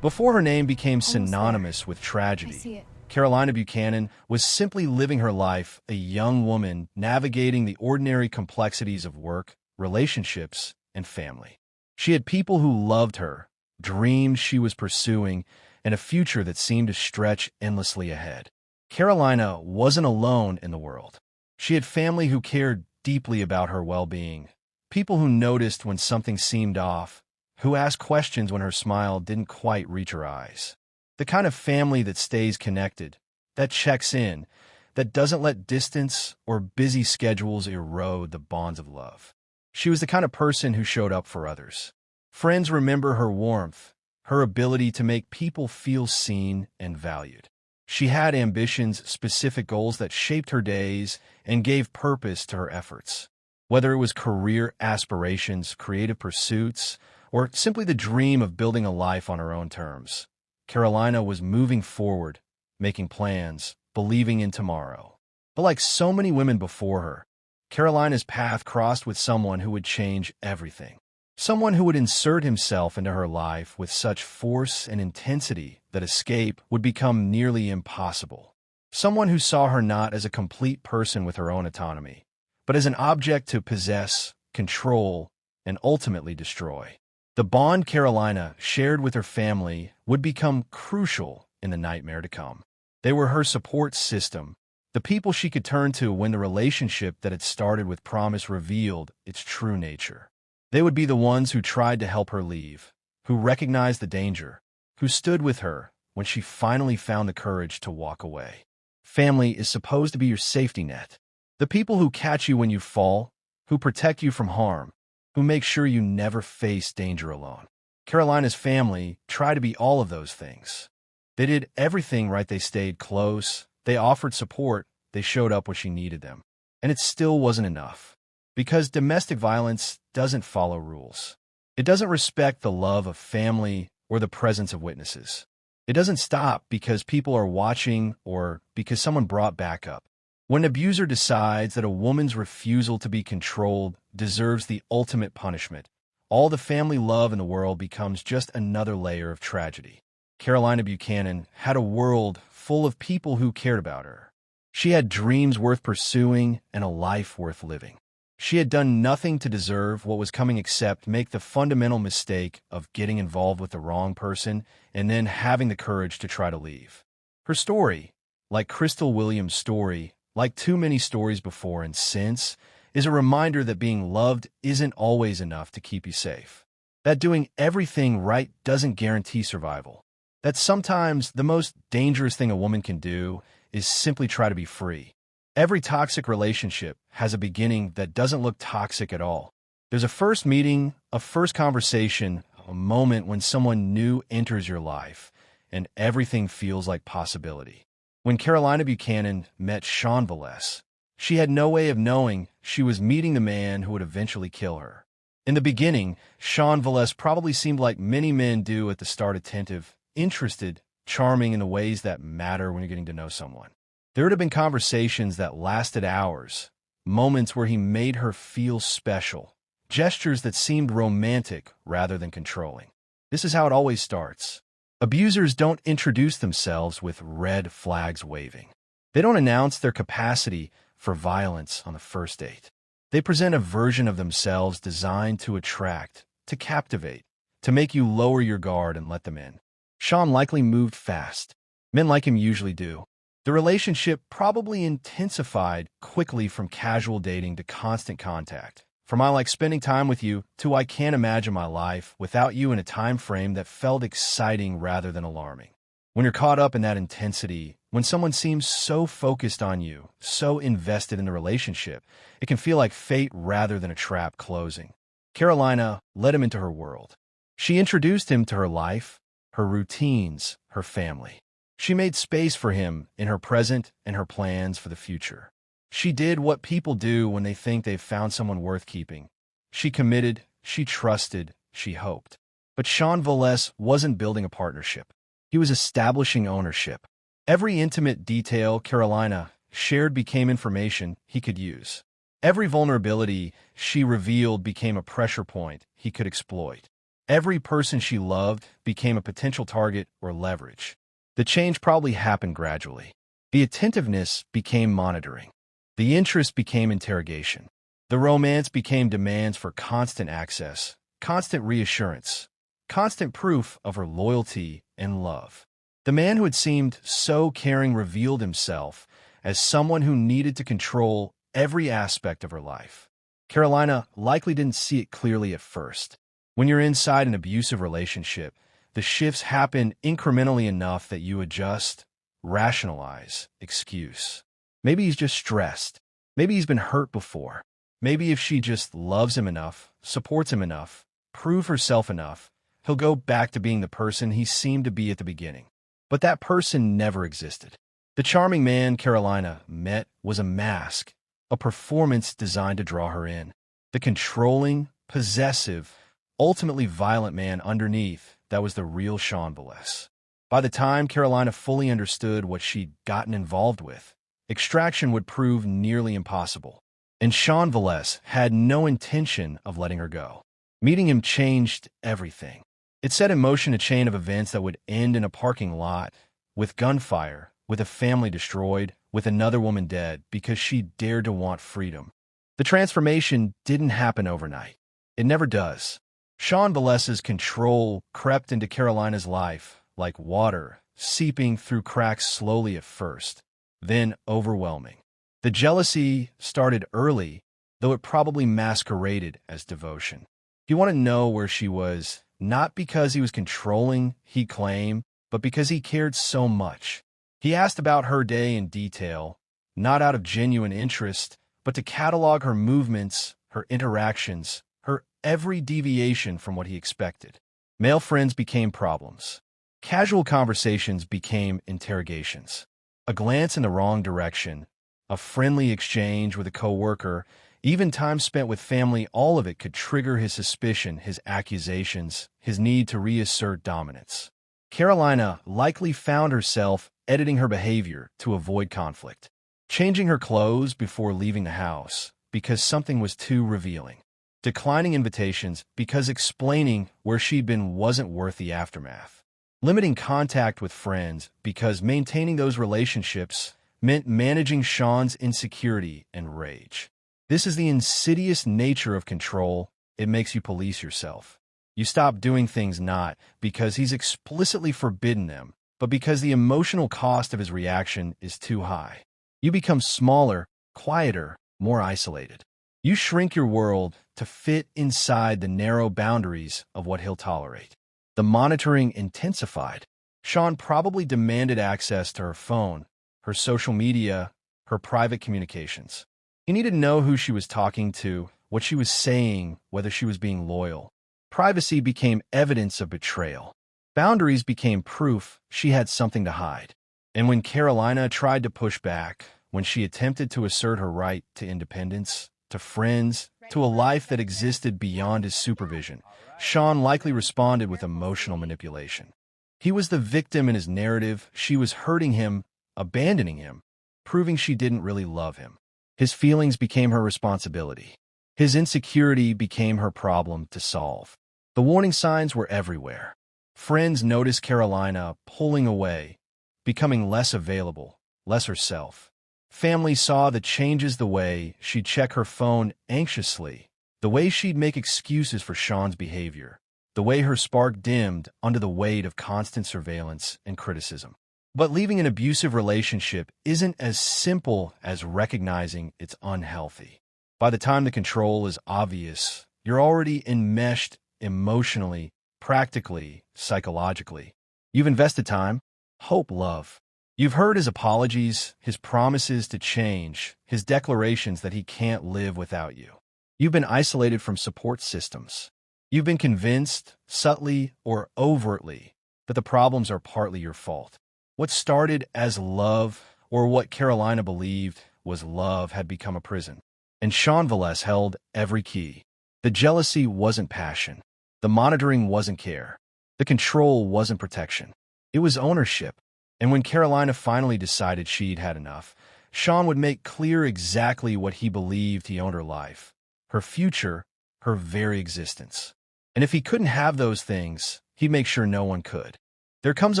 Before her name became Almost there. synonymous with I tragedy, see it. Carolina Buchanan was simply living her life, a young woman navigating the ordinary complexities of work, relationships, and family. She had people who loved her, dreams she was pursuing, and a future that seemed to stretch endlessly ahead. Carolina wasn't alone in the world. She had family who cared deeply about her well-being, people who noticed when something seemed off, who asked questions when her smile didn't quite reach her eyes. The kind of family that stays connected, that checks in, that doesn't let distance or busy schedules erode the bonds of love. She was the kind of person who showed up for others. Friends remember her warmth, her ability to make people feel seen and valued. She had ambitions, specific goals that shaped her days and gave purpose to her efforts. Whether it was career aspirations, creative pursuits, or simply the dream of building a life on her own terms, Carolina was moving forward, making plans, believing in tomorrow. But like so many women before her, Carolina's path crossed with someone who would change everything. Someone who would insert himself into her life with such force and intensity that escape would become nearly impossible. Someone who saw her not as a complete person with her own autonomy, but as an object to possess, control, and ultimately destroy. The bond Carolina shared with her family would become crucial in the nightmare to come. They were her support system, the people she could turn to when the relationship that had started with promise revealed its true nature. They would be the ones who tried to help her leave, who recognized the danger, who stood with her when she finally found the courage to walk away. Family is supposed to be your safety net. The people who catch you when you fall, who protect you from harm, who make sure you never face danger alone. Carolina's family tried to be all of those things. They did everything right. They stayed close, they offered support, they showed up when she needed them. And it still wasn't enough. Because domestic violence doesn't follow rules. It doesn't respect the love of family or the presence of witnesses. It doesn't stop because people are watching or because someone brought backup. When an abuser decides that a woman's refusal to be controlled deserves the ultimate punishment, all the family love in the world becomes just another layer of tragedy. Carolina Buchanan had a world full of people who cared about her. She had dreams worth pursuing and a life worth living. She had done nothing to deserve what was coming except make the fundamental mistake of getting involved with the wrong person and then having the courage to try to leave. Her story, like Crystal Williams' story, like too many stories before and since, is a reminder that being loved isn't always enough to keep you safe. That doing everything right doesn't guarantee survival. That sometimes the most dangerous thing a woman can do is simply try to be free. Every toxic relationship has a beginning that doesn't look toxic at all. There's a first meeting, a first conversation, a moment when someone new enters your life, and everything feels like possibility. When Carolina Buchanan met Sean Velez, she had no way of knowing she was meeting the man who would eventually kill her. In the beginning, Sean Velez probably seemed like many men do at the start, attentive, interested, charming in the ways that matter when you're getting to know someone. There would have been conversations that lasted hours, moments where he made her feel special, gestures that seemed romantic rather than controlling. This is how it always starts. Abusers don't introduce themselves with red flags waving. They don't announce their capacity for violence on the first date. They present a version of themselves designed to attract, to captivate, to make you lower your guard and let them in. Sean likely moved fast. Men like him usually do. The relationship probably intensified quickly from casual dating to constant contact. From I like spending time with you to I can't imagine my life without you in a time frame that felt exciting rather than alarming. When you're caught up in that intensity, when someone seems so focused on you, so invested in the relationship, it can feel like fate rather than a trap closing. Carolina led him into her world. She introduced him to her life, her routines, her family. She made space for him in her present and her plans for the future. She did what people do when they think they've found someone worth keeping. She committed, she trusted, she hoped. But Sean Velez wasn't building a partnership. He was establishing ownership. Every intimate detail Carolina shared became information he could use. Every vulnerability she revealed became a pressure point he could exploit. Every person she loved became a potential target or leverage. The change probably happened gradually. The attentiveness became monitoring. The interest became interrogation. The romance became demands for constant access, constant reassurance, constant proof of her loyalty and love. The man who had seemed so caring revealed himself as someone who needed to control every aspect of her life. Carolina likely didn't see it clearly at first. When you're inside an abusive relationship, the shifts happen incrementally enough that you adjust, rationalize, excuse. Maybe he's just stressed. Maybe he's been hurt before. Maybe if she just loves him enough, supports him enough, proves herself enough, he'll go back to being the person he seemed to be at the beginning. But that person never existed. The charming man Carolina met was a mask, a performance designed to draw her in. The controlling, possessive, ultimately violent man underneath, that was the real Sean Velez. By the time Carolina fully understood what she'd gotten involved with, extraction would prove nearly impossible. And Sean Velez had no intention of letting her go. Meeting him changed everything. It set in motion a chain of events that would end in a parking lot, with gunfire, with a family destroyed, with another woman dead because she dared to want freedom. The transformation didn't happen overnight. It never does. Sean Velez's control crept into Carolina's life like water, seeping through cracks slowly at first, then overwhelming. The jealousy started early, though it probably masqueraded as devotion. He wanted to know where she was, not because he was controlling, he claimed, but because he cared so much. He asked about her day in detail, not out of genuine interest, but to catalog her movements, her interactions, her every deviation from what he expected. Male friends became problems. Casual conversations became interrogations. A glance in the wrong direction, a friendly exchange with a coworker, even time spent with family, all of it could trigger his suspicion, his accusations, his need to reassert dominance. Carolina likely found herself editing her behavior to avoid conflict, changing her clothes before leaving the house because something was too revealing, declining invitations because explaining where she'd been wasn't worth the aftermath, limiting contact with friends because maintaining those relationships meant managing Sean's insecurity and rage. This is the insidious nature of control. It makes you police yourself. You stop doing things not because he's explicitly forbidden them, but because the emotional cost of his reaction is too high. You become smaller, quieter, more isolated. You shrink your world to fit inside the narrow boundaries of what he'll tolerate. The monitoring intensified. Sean probably demanded access to her phone, her social media, her private communications. He needed to know who she was talking to, what she was saying, whether she was being loyal. Privacy became evidence of betrayal. Boundaries became proof she had something to hide. And when Carolina tried to push back, when she attempted to assert her right to independence, to friends, to a life that existed beyond his supervision, Sean likely responded with emotional manipulation. He was the victim in his narrative. She was hurting him, abandoning him, proving she didn't really love him. His feelings became her responsibility. His insecurity became her problem to solve. The warning signs were everywhere. Friends noticed Carolina pulling away, becoming less available, less herself. Family saw the changes, the way she'd check her phone anxiously, the way she'd make excuses for Sean's behavior, the way her spark dimmed under the weight of constant surveillance and criticism. But leaving an abusive relationship isn't as simple as recognizing it's unhealthy. By the time the control is obvious, you're already enmeshed emotionally, practically, psychologically. You've invested time, hope, love. You've heard his apologies, his promises to change, his declarations that he can't live without you. You've been isolated from support systems. You've been convinced, subtly or overtly, that the problems are partly your fault. What started as love, or what Carolina believed was love, had become a prison. And Sean Velez held every key. The jealousy wasn't passion. The monitoring wasn't care. The control wasn't protection. It was ownership. And when Carolina finally decided she'd had enough, Sean would make clear exactly what he believed he owned: her life, her future, her very existence. And if he couldn't have those things, he'd make sure no one could. There comes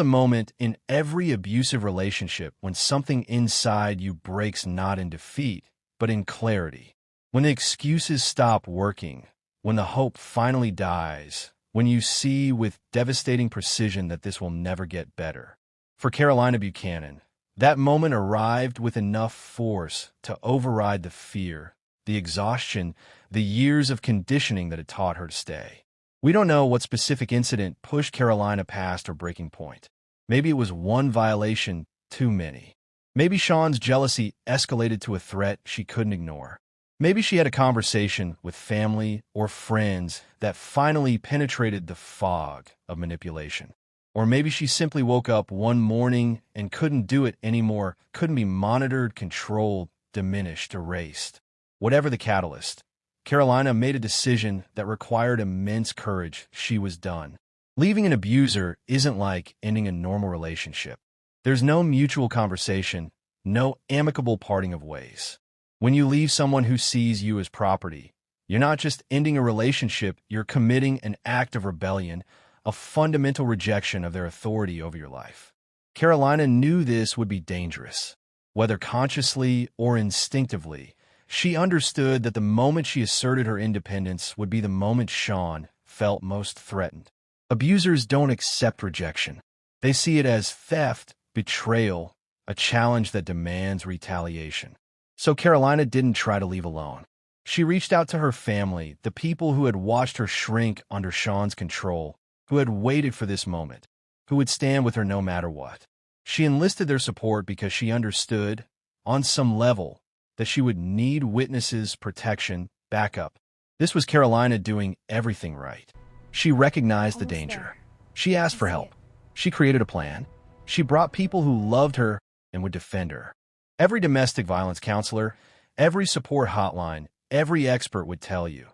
a moment in every abusive relationship when something inside you breaks not in defeat, but in clarity. When the excuses stop working, when the hope finally dies, when you see with devastating precision that this will never get better. For Carolina Buchanan, that moment arrived with enough force to override the fear, the exhaustion, the years of conditioning that had taught her to stay. We don't know what specific incident pushed Carolina past her breaking point. Maybe it was one violation too many. Maybe Sean's jealousy escalated to a threat she couldn't ignore. Maybe she had a conversation with family or friends that finally penetrated the fog of manipulation. Or maybe she simply woke up one morning and couldn't do it anymore, couldn't be monitored, controlled, diminished, erased. Whatever the catalyst, Carolina made a decision that required immense courage. She was done. Leaving an abuser isn't like ending a normal relationship. There's no mutual conversation, no amicable parting of ways. When you leave someone who sees you as property, you're not just ending a relationship, you're committing an act of rebellion, a fundamental rejection of their authority over your life. Carolina knew this would be dangerous. Whether consciously or instinctively, she understood that the moment she asserted her independence would be the moment Sean felt most threatened. Abusers don't accept rejection. They see it as theft, betrayal, a challenge that demands retaliation. So Carolina didn't try to leave alone. She reached out to her family, the people who had watched her shrink under Sean's control, who had waited for this moment, who would stand with her no matter what. She enlisted their support because she understood, on some level, that she would need witnesses, protection, backup. This was Carolina doing everything right. She recognized the danger. She asked for help. She created a plan. She brought people who loved her and would defend her. Every domestic violence counselor, every support hotline, every expert would tell you,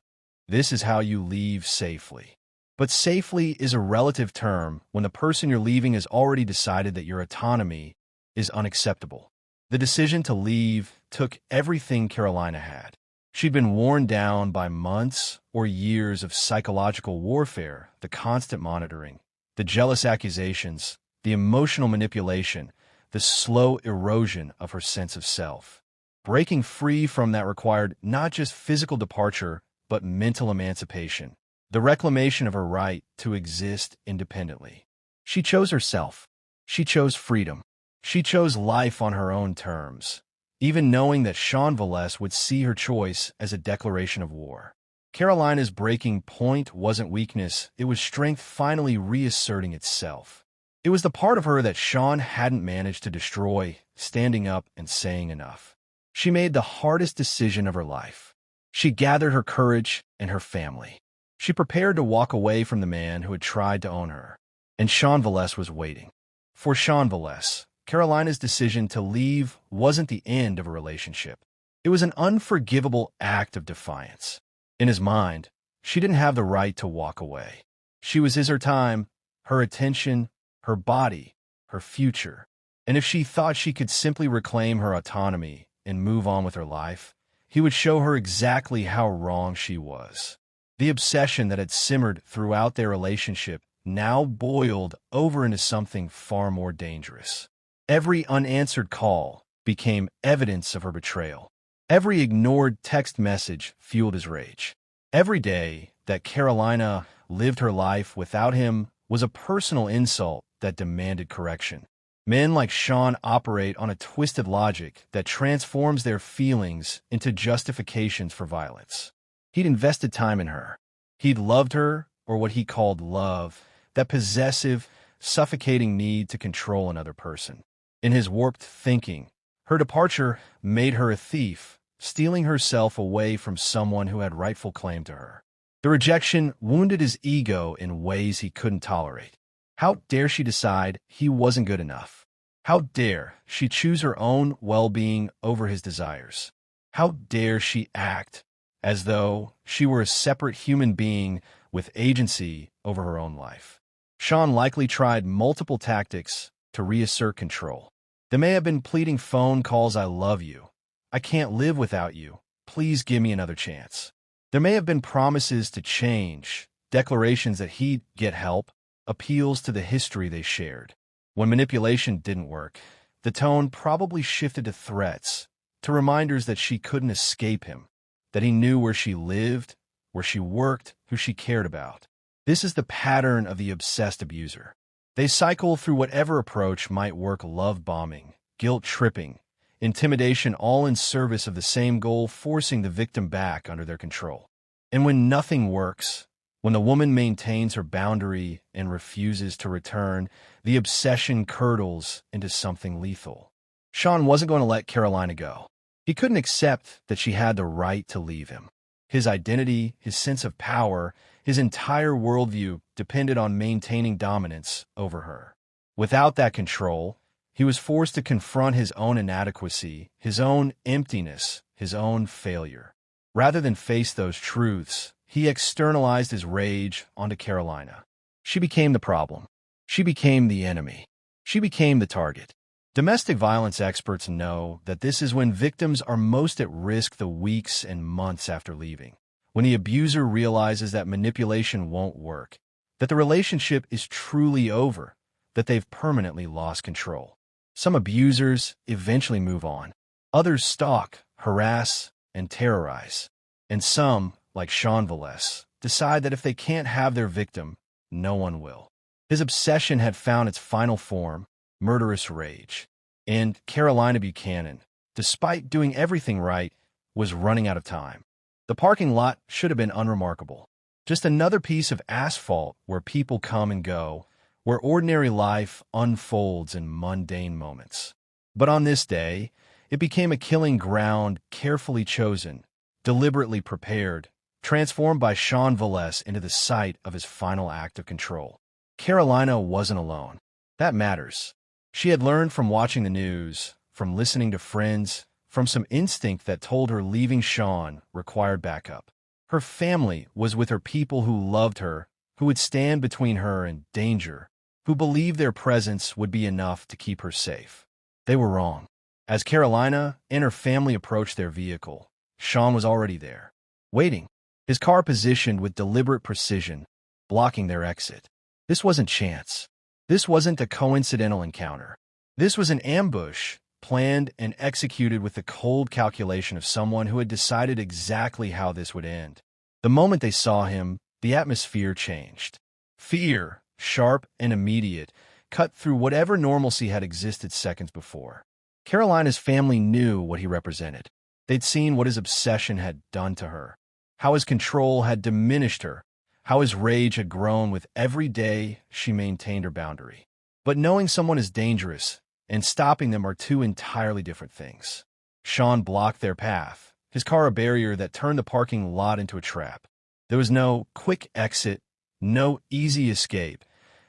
this is how you leave safely. But safely is a relative term when the person you're leaving has already decided that your autonomy is unacceptable. The decision to leave took everything Carolina had. She'd been worn down by months or years of psychological warfare, the constant monitoring, the jealous accusations, the emotional manipulation, the slow erosion of her sense of self. Breaking free from that required not just physical departure, but mental emancipation, the reclamation of her right to exist independently. She chose herself. She chose freedom. She chose life on her own terms, even knowing that Sean Velez would see her choice as a declaration of war. Carolina's breaking point wasn't weakness, it was strength finally reasserting itself. It was the part of her that Sean hadn't managed to destroy, standing up and saying enough. She made the hardest decision of her life. She gathered her courage and her family. She prepared to walk away from the man who had tried to own her. And Sean Velez was waiting. For Sean Velez, Carolina's decision to leave wasn't the end of a relationship. It was an unforgivable act of defiance. In his mind, she didn't have the right to walk away. She was his her time, her attention, her body, her future. And if she thought she could simply reclaim her autonomy and move on with her life, he would show her exactly how wrong she was. The obsession that had simmered throughout their relationship now boiled over into something far more dangerous. Every unanswered call became evidence of her betrayal. Every ignored text message fueled his rage. Every day that Carolina lived her life without him was a personal insult that demanded correction. Men like Sean operate on a twisted logic that transforms their feelings into justifications for violence. He'd invested time in her. He'd loved her, or what he called love, that possessive, suffocating need to control another person. In his warped thinking, her departure made her a thief, stealing herself away from someone who had rightful claim to her. The rejection wounded his ego in ways he couldn't tolerate. How dare she decide he wasn't good enough? How dare she choose her own well-being over his desires? How dare she act as though she were a separate human being with agency over her own life? Sean likely tried multiple tactics to reassert control. There may have been pleading phone calls, "I love you. I can't live without you. Please give me another chance." There may have been promises to change, declarations that he'd get help, appeals to the history they shared. When manipulation didn't work, the tone probably shifted to threats, to reminders that she couldn't escape him, that he knew where she lived, where she worked, who she cared about. This is the pattern of the obsessed abuser. They cycle through whatever approach might work: love bombing, guilt tripping, intimidation, all in service of the same goal: forcing the victim back under their control. And when nothing works, when the woman maintains her boundary and refuses to return, the obsession curdles into something lethal. Sean wasn't going to let Carolina go. He couldn't accept that she had the right to leave him. His identity, his sense of power, his entire worldview depended on maintaining dominance over her. Without that control, he was forced to confront his own inadequacy, his own emptiness, his own failure. Rather than face those truths, he externalized his rage onto Carolina. She became the problem. She became the enemy. She became the target. Domestic violence experts know that this is when victims are most at risk: the weeks and months after leaving. When the abuser realizes that manipulation won't work, that the relationship is truly over, that they've permanently lost control. Some abusers eventually move on. Others stalk, harass, and terrorize. And some, like Sean Velez, decide that if they can't have their victim, no one will. His obsession had found its final form: murderous rage. And Carolina Buchanan, despite doing everything right, was running out of time. The parking lot should have been unremarkable. Just another piece of asphalt where people come and go, where ordinary life unfolds in mundane moments. But on this day, it became a killing ground, carefully chosen, deliberately prepared, transformed by Sean Velez into the site of his final act of control. Carolina wasn't alone. That matters. She had learned from watching the news, from listening to friends, from some instinct that told her leaving Sean required backup. Her family was with her, people who loved her, who would stand between her and danger, who believed their presence would be enough to keep her safe. They were wrong. As Carolina and her family approached their vehicle, Sean was already there, waiting, his car positioned with deliberate precision, blocking their exit. This wasn't chance. This wasn't a coincidental encounter. This was an ambush, planned and executed with the cold calculation of someone who had decided exactly how this would end. The moment they saw him, the atmosphere changed. Fear, sharp and immediate, cut through whatever normalcy had existed seconds before. Carolina's family knew what he represented. They'd seen what his obsession had done to her, how his control had diminished her, how his rage had grown with every day she maintained her boundary. But knowing someone is dangerous and stopping them are two entirely different things. Sean blocked their path, his car a barrier that turned the parking lot into a trap. There was no quick exit, no easy escape,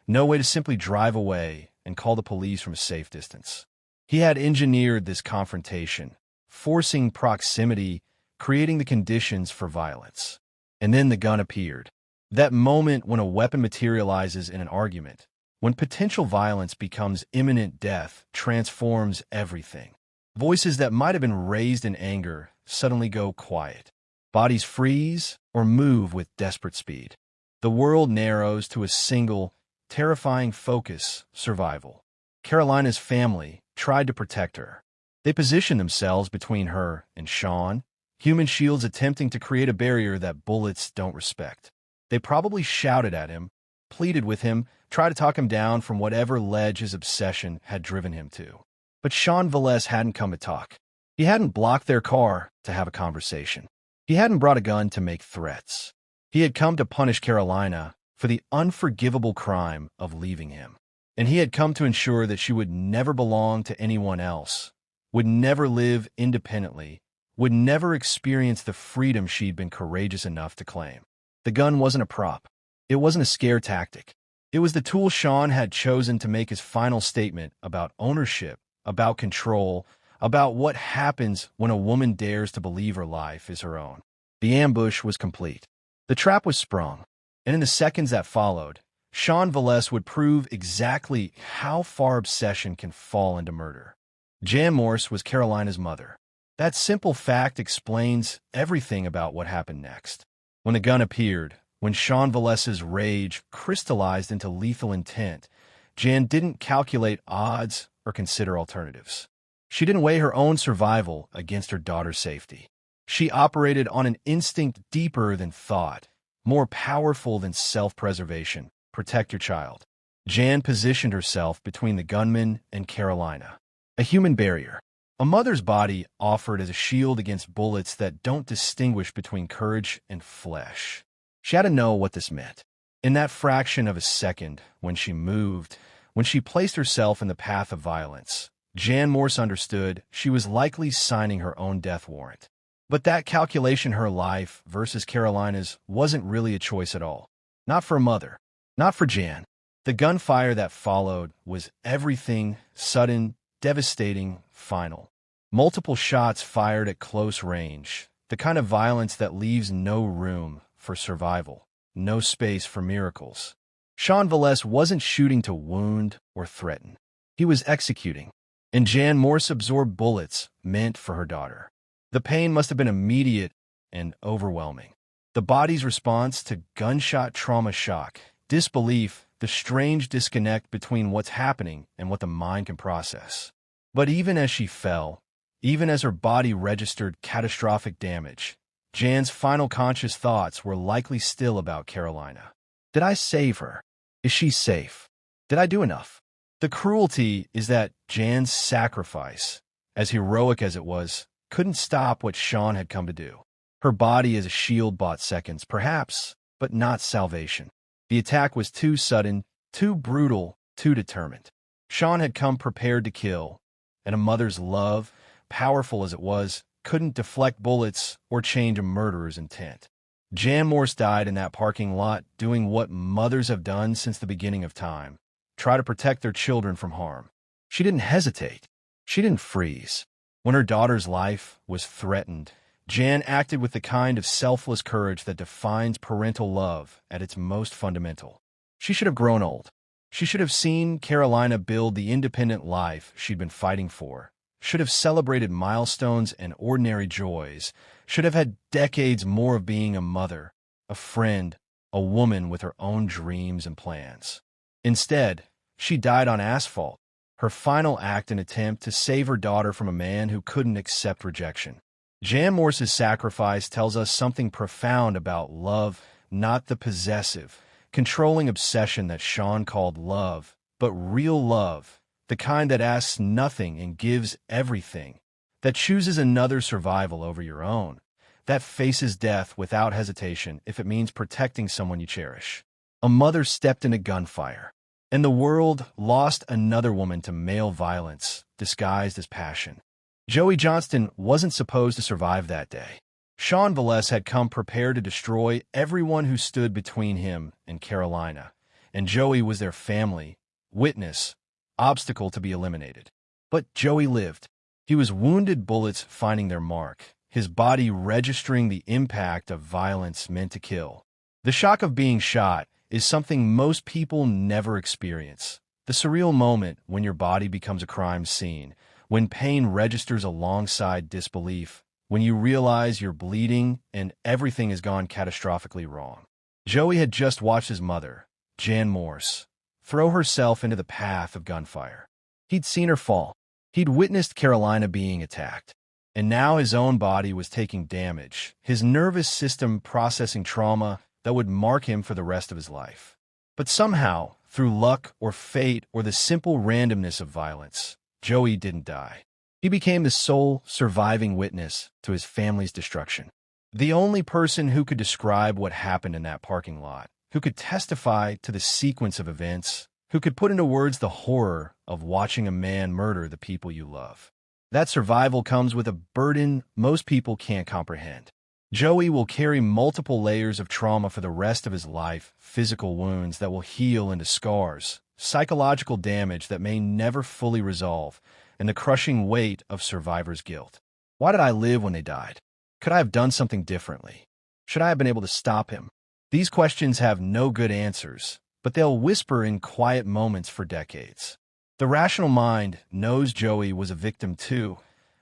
no way to simply drive away and call the police from a safe distance. He had engineered this confrontation, forcing proximity, creating the conditions for violence. And then the gun appeared. That moment when a weapon materializes in an argument, when potential violence becomes imminent death, transforms everything. Voices that might have been raised in anger suddenly go quiet. Bodies freeze or move with desperate speed. The world narrows to a single, terrifying focus: survival. Carolina's family tried to protect her. They positioned themselves between her and Sean, human shields attempting to create a barrier that bullets don't respect. They probably shouted at him, pleaded with him, tried to talk him down from whatever ledge his obsession had driven him to. But Sean Velez hadn't come to talk. He hadn't blocked their car to have a conversation. He hadn't brought a gun to make threats. He had come to punish Carolina for the unforgivable crime of leaving him. And he had come to ensure that she would never belong to anyone else, would never live independently, would never experience the freedom she'd been courageous enough to claim. The gun wasn't a prop. It wasn't a scare tactic. It was the tool Sean had chosen to make his final statement about ownership, about control, about what happens when a woman dares to believe her life is her own. The ambush was complete. The trap was sprung. And in the seconds that followed, Sean Velez would prove exactly how far obsession can fall into murder. Jan Morse was Carolina's mother. That simple fact explains everything about what happened next. When the gun appeared, When Sean Vales's rage crystallized into lethal intent, Jan didn't calculate odds or consider alternatives. She didn't weigh her own survival against her daughter's safety. She operated on an instinct deeper than thought, more powerful than self-preservation. Protect your child. Jan positioned herself between the gunman and Carolina, a human barrier. A mother's body offered as a shield against bullets that don't distinguish between courage and flesh. She had to know what this meant. In that fraction of a second, when she moved, when she placed herself in the path of violence, Jan Morse understood she was likely signing her own death warrant. But that calculation, her life versus Carolina's, wasn't really a choice at all. Not for a mother. Not for Jan. The gunfire that followed was everything: sudden, devastating, final. Multiple shots fired at close range, the kind of violence that leaves no room for survival, no space for miracles. Sean Valles wasn't shooting to wound or threaten. He was executing. And Jan Morse absorbed bullets meant for her daughter. The pain must have been immediate and overwhelming. The body's response to gunshot trauma shock, disbelief, the strange disconnect between what's happening and what the mind can process. But even as she fell, even as her body registered catastrophic damage, Jan's final conscious thoughts were likely still about Carolina. Did I save her? Is she safe? Did I do enough? The cruelty is that Jan's sacrifice, as heroic as it was, couldn't stop what Sean had come to do. Her body as a shield bought seconds, perhaps, but not salvation. The attack was too sudden, too brutal, too determined. Sean had come prepared to kill, and a mother's love, powerful as it was, couldn't deflect bullets or change a murderer's intent. Jan Morse died in that parking lot doing what mothers have done since the beginning of time: try to protect their children from harm. She didn't hesitate. She didn't freeze. When her daughter's life was threatened, Jan acted with the kind of selfless courage that defines parental love at its most fundamental. She should have grown old. She should have seen Carolina build the independent life she'd been fighting for, should have celebrated milestones and ordinary joys, should have had decades more of being a mother, a friend, a woman with her own dreams and plans. Instead, she died on asphalt, her final act an attempt to save her daughter from a man who couldn't accept rejection. Jan Morse's sacrifice tells us something profound about love, not the possessive, controlling obsession that Sean called love, but real love, the kind that asks nothing and gives everything, that chooses another's survival over your own, that faces death without hesitation if it means protecting someone you cherish. A mother stepped into gunfire, and the world lost another woman to male violence disguised as passion. Joey Johnston wasn't supposed to survive that day. Sean Valles had come prepared to destroy everyone who stood between him and Carolina, and Joey was their family, witness, obstacle to be eliminated. But Joey lived. He was wounded bullets finding their mark, his body registering the impact of violence meant to kill. The shock of being shot is something most people never experience. The surreal moment when your body becomes a crime scene, when pain registers alongside disbelief, when you realize you're bleeding and everything has gone catastrophically wrong. Joey had just watched his mother, Jan Morse, throw herself into the path of gunfire. He'd seen her fall. He'd witnessed Carolina being attacked. And now his own body was taking damage, his nervous system processing trauma that would mark him for the rest of his life. But somehow, through luck or fate or the simple randomness of violence, Joey didn't die. He became the sole surviving witness to his family's destruction. The only person who could describe what happened in that parking lot, who could testify to the sequence of events, who could put into words the horror of watching a man murder the people you love. That survival comes with a burden most people can't comprehend. Joey will carry multiple layers of trauma for the rest of his life: physical wounds that will heal into scars, psychological damage that may never fully resolve, and the crushing weight of survivor's guilt. Why did I live when they died? Could I have done something differently? Should I have been able to stop him? These questions have no good answers, but they'll whisper in quiet moments for decades. The rational mind knows Joey was a victim too,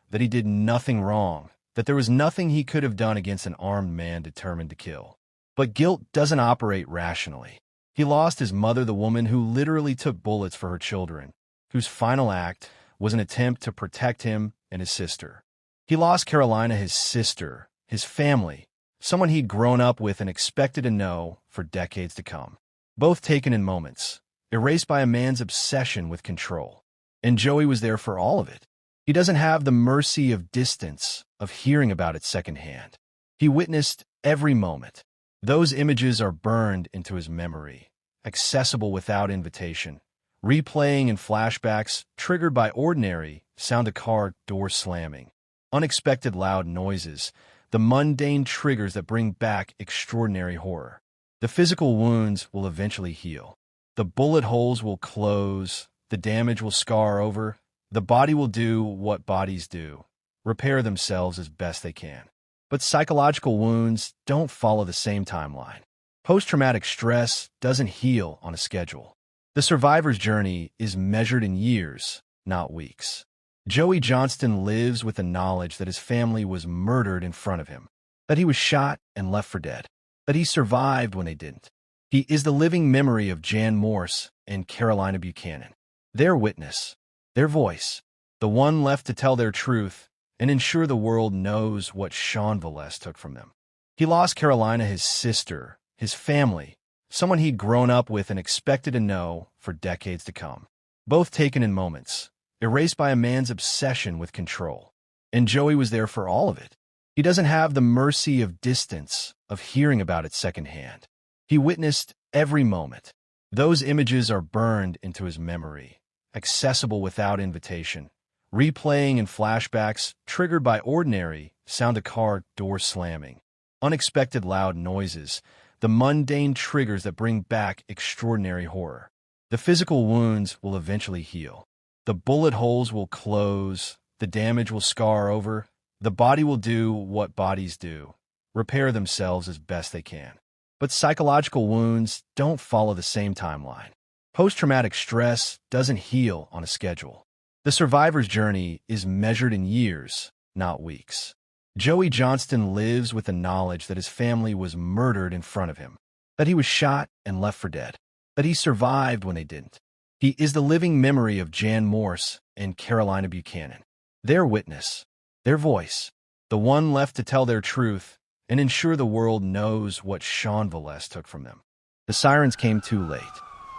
that he did nothing wrong, that there was nothing he could have done against an armed man determined to kill. But guilt doesn't operate rationally. He lost his mother, the woman who literally took bullets for her children, whose final act was an attempt to protect him and his sister. He lost Carolina, his sister, his family, someone he'd grown up with and expected to know for decades to come. Both taken in moments, erased by a man's obsession with control. And Joey was there for all of it. He doesn't have the mercy of distance, of hearing about it secondhand. He witnessed every moment. Those images are burned into his memory, accessible without invitation, replaying in flashbacks triggered by ordinary sound of car door slamming, unexpected loud noises, the mundane triggers that bring back extraordinary horror. The physical wounds will eventually heal. The bullet holes will close, the damage will scar over, the body will do what bodies do, repair themselves as best they can. But psychological wounds don't follow the same timeline. Post-traumatic stress doesn't heal on a schedule. The survivor's journey is measured in years, not weeks. Joey Johnston lives with the knowledge that his family was murdered in front of him, that he was shot and left for dead, that he survived when they didn't. He is the living memory of Jan Morse and Carolina Buchanan, their witness, their voice, the one left to tell their truth and ensure the world knows what Sean Velez took from them. He lost Carolina, his sister, his family, someone he'd grown up with and expected to know for decades to come. Both taken in moments, erased by a man's obsession with control. And Joey was there for all of it. He doesn't have the mercy of distance, of hearing about it secondhand. He witnessed every moment. Those images are burned into his memory, accessible without invitation, replaying in flashbacks triggered by ordinary sound of car door slamming, unexpected loud noises, the mundane triggers that bring back extraordinary horror. The physical wounds will eventually heal. The bullet holes will close, the damage will scar over, the body will do what bodies do, repair themselves as best they can. But psychological wounds don't follow the same timeline. Post-traumatic stress doesn't heal on a schedule. The survivor's journey is measured in years, not weeks. Joey Johnston lives with the knowledge that his family was murdered in front of him, that he was shot and left for dead, that he survived when they didn't. He is the living memory of Jan Morse and Carolina Buchanan, their witness, their voice, the one left to tell their truth and ensure the world knows what Sean Velez took from them. The sirens came too late.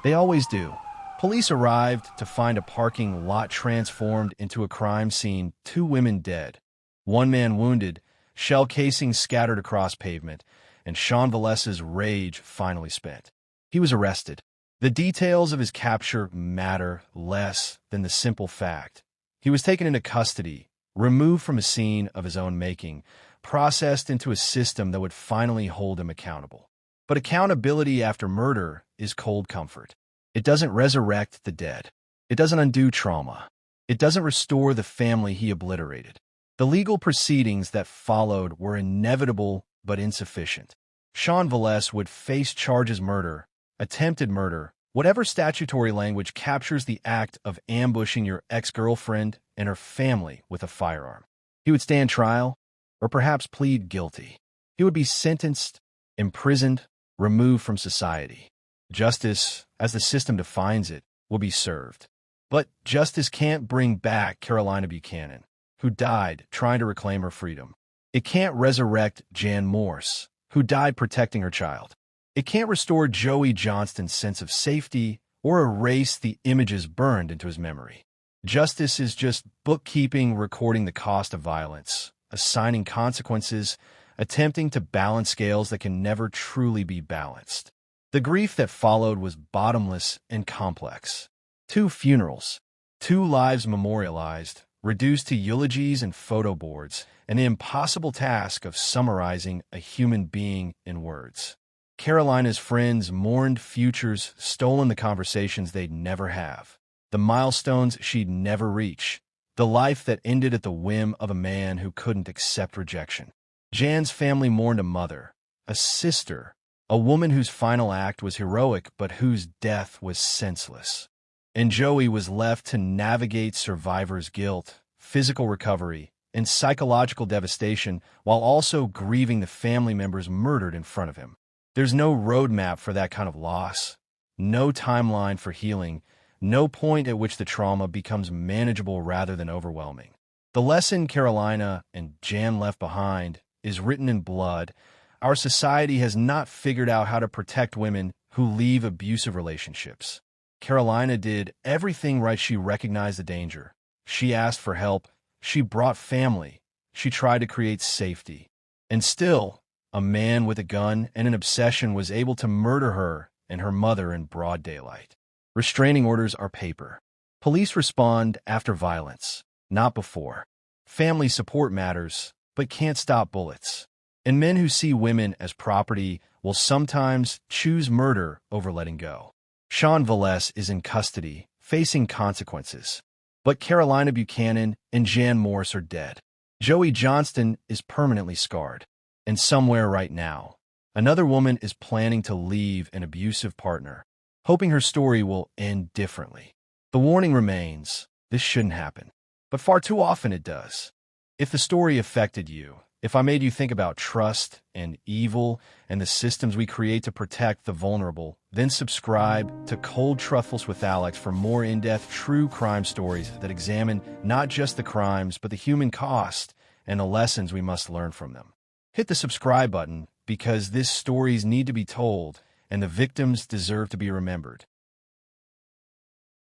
They always do. Police arrived to find a parking lot transformed into a crime scene, 2 women dead, 1 man wounded, shell casings scattered across pavement, and Sean Velez's rage finally spent. He was arrested. The details of his capture matter less than the simple fact. He was taken into custody, removed from a scene of his own making, processed into a system that would finally hold him accountable. But accountability after murder is cold comfort. It doesn't resurrect the dead. It doesn't undo trauma. It doesn't restore the family he obliterated. The legal proceedings that followed were inevitable but insufficient. Sean Velez would face charges murder, attempted murder, whatever statutory language captures the act of ambushing your ex-girlfriend and her family with a firearm. He would stand trial, or perhaps plead guilty. He would be sentenced, imprisoned, removed from society. Justice, as the system defines it, will be served. But justice can't bring back Carolina Buchanan, who died trying to reclaim her freedom. It can't resurrect Jan Morse, who died protecting her child. It can't restore Joey Johnston's sense of safety or erase the images burned into his memory. Justice is just bookkeeping, recording the cost of violence, assigning consequences, attempting to balance scales that can never truly be balanced. The grief that followed was bottomless and complex. 2 funerals, 2 lives memorialized, reduced to eulogies and photo boards, and the impossible task of summarizing a human being in words. Carolina's friends mourned futures stolen, the conversations they'd never have, the milestones she'd never reach, the life that ended at the whim of a man who couldn't accept rejection. Jan's family mourned a mother, a sister, a woman whose final act was heroic but whose death was senseless. And Joey was left to navigate survivor's guilt, physical recovery, and psychological devastation while also grieving the family members murdered in front of him. There's no roadmap for that kind of loss, no timeline for healing, no point at which the trauma becomes manageable rather than overwhelming. The lesson Carolina and Jan left behind is written in blood. Our society has not figured out how to protect women who leave abusive relationships. Carolina did everything right. She recognized the danger. She asked for help. She brought family. She tried to create safety. And still, a man with a gun and an obsession was able to murder her and her mother in broad daylight. Restraining orders are paper. Police respond after violence, not before. Family support matters, but can't stop bullets. And men who see women as property will sometimes choose murder over letting go. Sean Velez is in custody, facing consequences. But Carolina Buchanan and Jan Morris are dead. Joey Johnston is permanently scarred. And somewhere right now, another woman is planning to leave an abusive partner, hoping her story will end differently. The warning remains, this shouldn't happen. But far too often it does. If the story affected you, if I made you think about trust and evil and the systems we create to protect the vulnerable, then subscribe to Cold Truthfuls with Alex for more in-depth true crime stories that examine not just the crimes, but the human cost and the lessons we must learn from them. Hit the subscribe button because these stories need to be told and the victims deserve to be remembered.